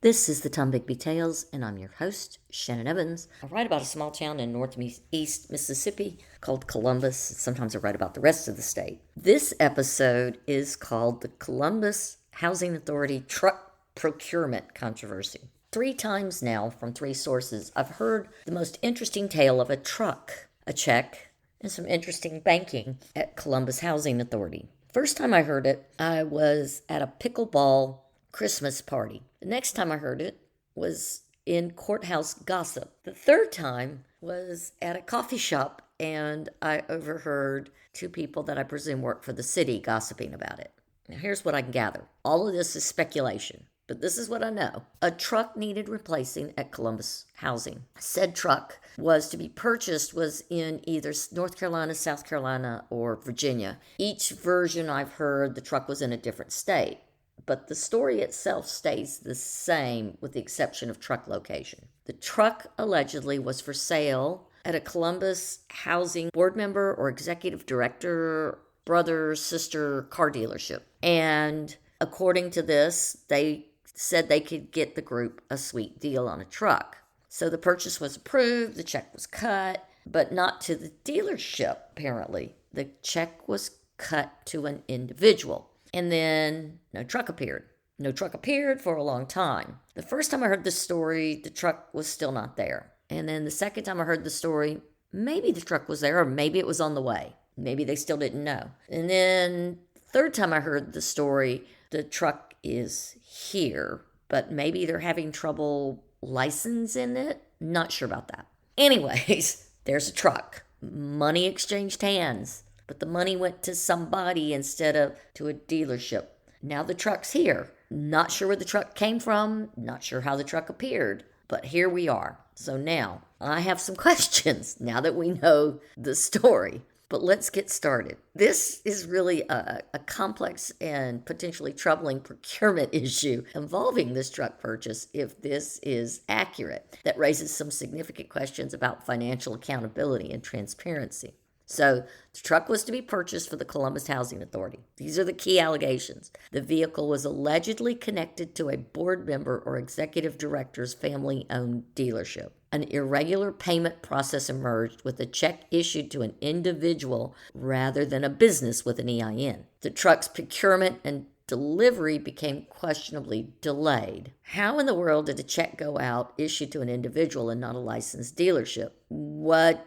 This is the Tombigbee Tales, and I'm your host, Shannon Evans. I write about a small town in northeast Mississippi called Columbus. Sometimes I write about the rest of the state. This episode is called the Columbus Housing Authority Truck Procurement Controversy. 3 times now, from 3 sources, I've heard the most interesting tale of a truck, a check, and some interesting banking at Columbus Housing Authority. First time I heard it, I was at a pickleball Christmas party. The next time I heard it was in courthouse gossip. The third time was at a coffee shop, and I overheard 2 people that I presume work for the city gossiping about it. Now, here's what I can gather. All of this is speculation, but this is what I know. A truck needed replacing at Columbus Housing. Said truck was to be purchased was in either North Carolina, South Carolina, or Virginia. Each version I've heard, the truck was in a different state. But the story itself stays the same with the exception of truck location. The truck allegedly was for sale at a Columbus housing board member or executive director, brother, sister car dealership. And according to this, they said they could get the group a sweet deal on a truck. So the purchase was approved, the check was cut, but not to the dealership, apparently. The check was cut to an individual. And then no truck appeared. No truck appeared for a long time. The first time I heard this story, the truck was still not there. And then the second time I heard the story, maybe the truck was there or maybe it was on the way. Maybe they still didn't know. And then the third time I heard the story, the truck is here, but maybe they're having trouble licensing it. Not sure about that. Anyways, there's a truck. Money exchanged hands. But the money went to somebody instead of to a dealership. Now the truck's here. Not sure where the truck came from. Not sure how the truck appeared. But here we are. So now I have some questions now that we know the story. But let's get started. This is really a complex and potentially troubling procurement issue involving this truck purchase if this is accurate. That raises some significant questions about financial accountability and transparency. So the truck was to be purchased for the Columbus Housing Authority. These are the key allegations. The vehicle was allegedly connected to a board member or executive director's family-owned dealership. An irregular payment process emerged with a check issued to an individual rather than a business with an EIN. The truck's procurement and delivery became questionably delayed. How in the world did a check go out issued to an individual and not a licensed dealership? What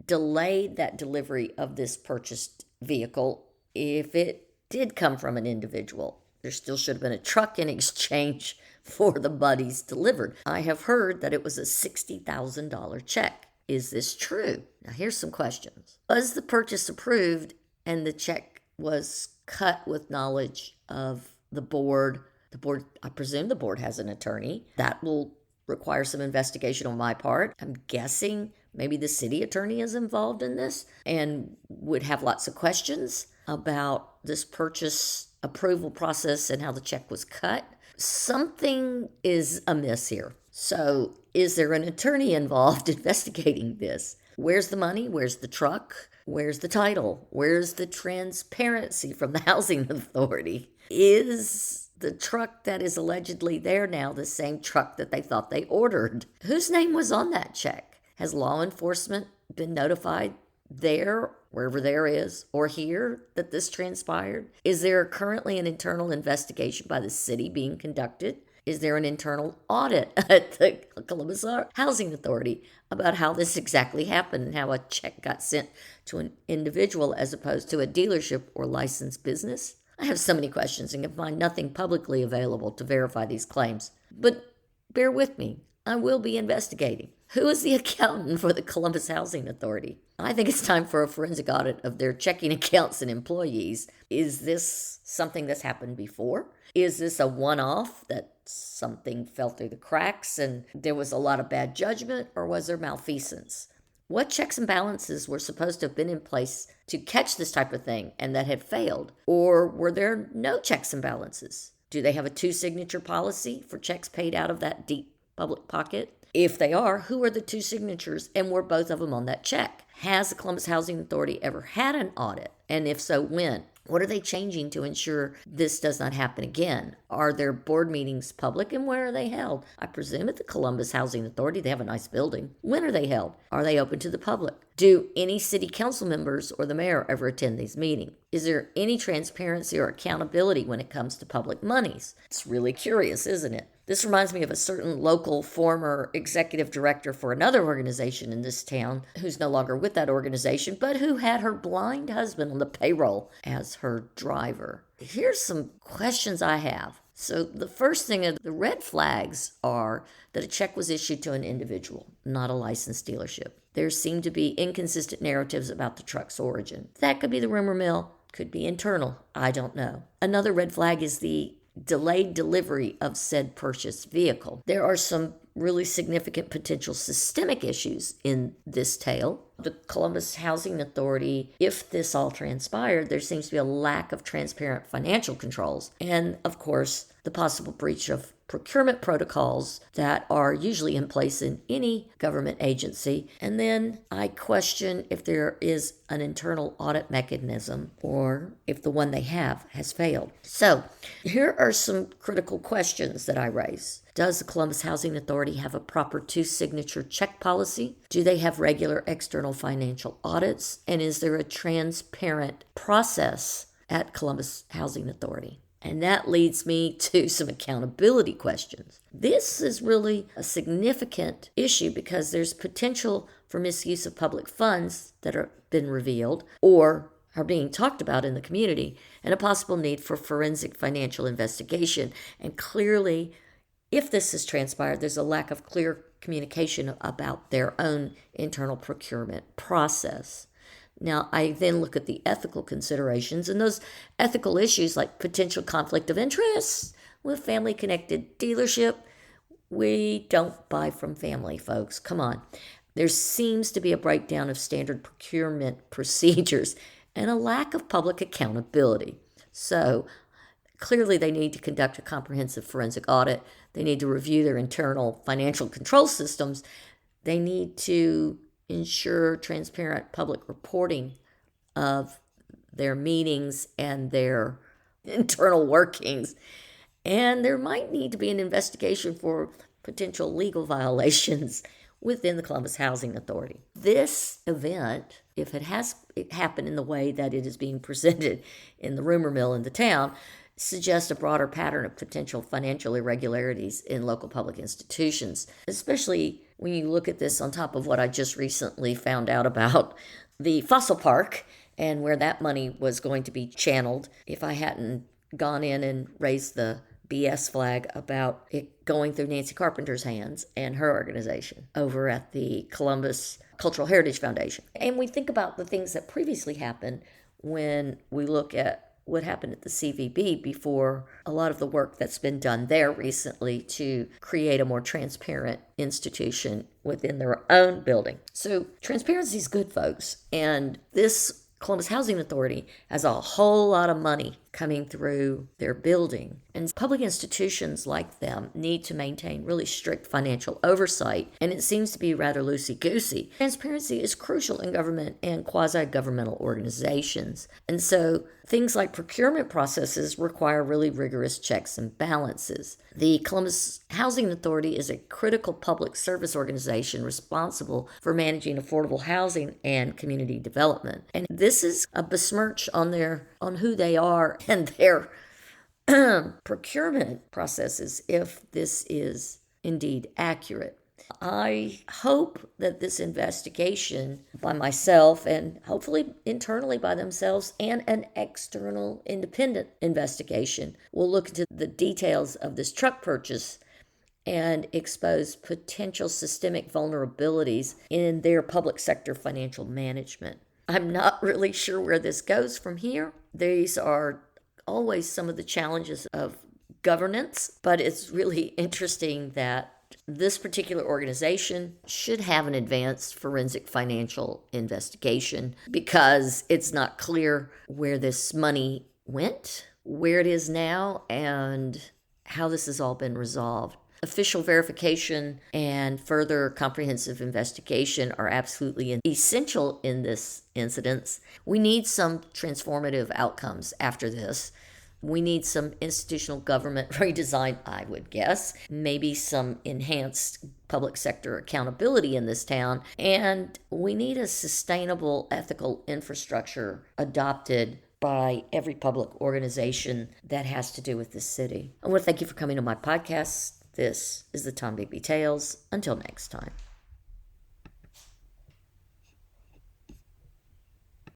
delayed that delivery of this purchased vehicle if it did come from an individual? There still should have been a truck in exchange for the buddies delivered. I have heard that it was a $60,000 check. Is this true? Now here's some questions. Was the purchase approved and the check was cut with knowledge of the board? The board, I presume the board has an attorney. That will require some investigation on my part. I'm guessing maybe the city attorney is involved in this and would have lots of questions about this purchase approval process and how the check was cut. Something is amiss here. So, is there an attorney involved investigating this? Where's the money? Where's the truck? Where's the title? Where's the transparency from the housing authority? Is the truck that is allegedly there now the same truck that they thought they ordered? Whose name was on that check? Has law enforcement been notified there, wherever there is, or here that this transpired? Is there currently an internal investigation by the city being conducted? Is there an internal audit at the Columbus Housing Authority about how this exactly happened and how a check got sent to an individual as opposed to a dealership or licensed business? I have so many questions and can find nothing publicly available to verify these claims. But bear with me. I will be investigating. Who is the accountant for the Columbus Housing Authority? I think it's time for a forensic audit of their checking accounts and employees. Is this something that's happened before? Is this a one-off that something fell through the cracks and there was a lot of bad judgment, or was there malfeasance? What checks and balances were supposed to have been in place to catch this type of thing and that had failed? Or were there no checks and balances? Do they have a 2-signature policy for checks paid out of that deep public pocket? If they are, who are the 2 signatures and were both of them on that check? Has the Columbus Housing Authority ever had an audit? And if so, when? What are they changing to ensure this does not happen again? Are their board meetings public, and where are they held? I presume at the Columbus Housing Authority. They have a nice building. When are they held? Are they open to the public? Do any city council members or the mayor ever attend these meetings? Is there any transparency or accountability when it comes to public monies? It's really curious, isn't it? This reminds me of a certain local former executive director for another organization in this town who's no longer with that organization, but who had her blind husband on the payroll as her driver. Here's some questions I have. So the first thing, the red flags are that a check was issued to an individual, not a licensed dealership. There seem to be inconsistent narratives about the truck's origin. That could be the rumor mill, could be internal, I don't know. Another red flag is the delayed delivery of said purchased vehicle. There are some really significant potential systemic issues in this tale. The Columbus Housing Authority, if this all transpired, there seems to be a lack of transparent financial controls. And of course, the possible breach of procurement protocols that are usually in place in any government agency. And then I question if there is an internal audit mechanism or if the one they have has failed. So here are some critical questions that I raise. Does the Columbus Housing Authority have a proper two-signature check policy? Do they have regular external financial audits? And is there a transparent process at Columbus Housing Authority? And that leads me to some accountability questions. This is really a significant issue because there's potential for misuse of public funds that have been revealed or are being talked about in the community, and a possible need for forensic financial investigation. And clearly, if this has transpired, there's a lack of clear communication about their own internal procurement process. Now, I then look at the ethical considerations, and those ethical issues like potential conflict of interest with family-connected dealership. We don't buy from family, folks. Come on. There seems to be a breakdown of standard procurement procedures and a lack of public accountability. So, clearly they need to conduct a comprehensive forensic audit. They need to review their internal financial control systems. They need to ensure transparent public reporting of their meetings and their internal workings. And there might need to be an investigation for potential legal violations within the Columbus Housing Authority. This event, if it happened in the way that it is being presented in the rumor mill in the town, suggests a broader pattern of potential financial irregularities in local public institutions, especially when you look at this on top of what I just recently found out about the fossil park and where that money was going to be channeled. If I hadn't gone in and raised the BS flag about it going through Nancy Carpenter's hands and her organization over at the Columbus Cultural Heritage Foundation. And we think about the things that previously happened when we look at what happened at the CVB before a lot of the work that's been done there recently to create a more transparent institution within their own building. So transparency is good, folks. And this Columbus Housing Authority has a whole lot of money coming through their building. And public institutions like them need to maintain really strict financial oversight, and it seems to be rather loosey-goosey. Transparency is crucial in government and quasi-governmental organizations. And so things like procurement processes require really rigorous checks and balances. The Columbus Housing Authority is a critical public service organization responsible for managing affordable housing and community development. And this is a besmirch on who they are and their procurement processes, if this is indeed accurate. I hope that this investigation by myself and hopefully internally by themselves and an external independent investigation will look into the details of this truck purchase and expose potential systemic vulnerabilities in their public sector financial management. I'm not really sure where this goes from here. These are always some of the challenges of governance, but it's really interesting that this particular organization should have an advanced forensic financial investigation because it's not clear where this money went, where it is now, and how this has all been resolved. official verification and further comprehensive investigation are absolutely essential in this incident. We need some transformative outcomes after this. We need some institutional government redesign, I would guess, maybe some enhanced public sector accountability in this town, and we need a sustainable ethical infrastructure adopted by every public organization that has to do with this city. I want to thank you for coming to my podcast. This is the Tombigbee Tales. Until next time.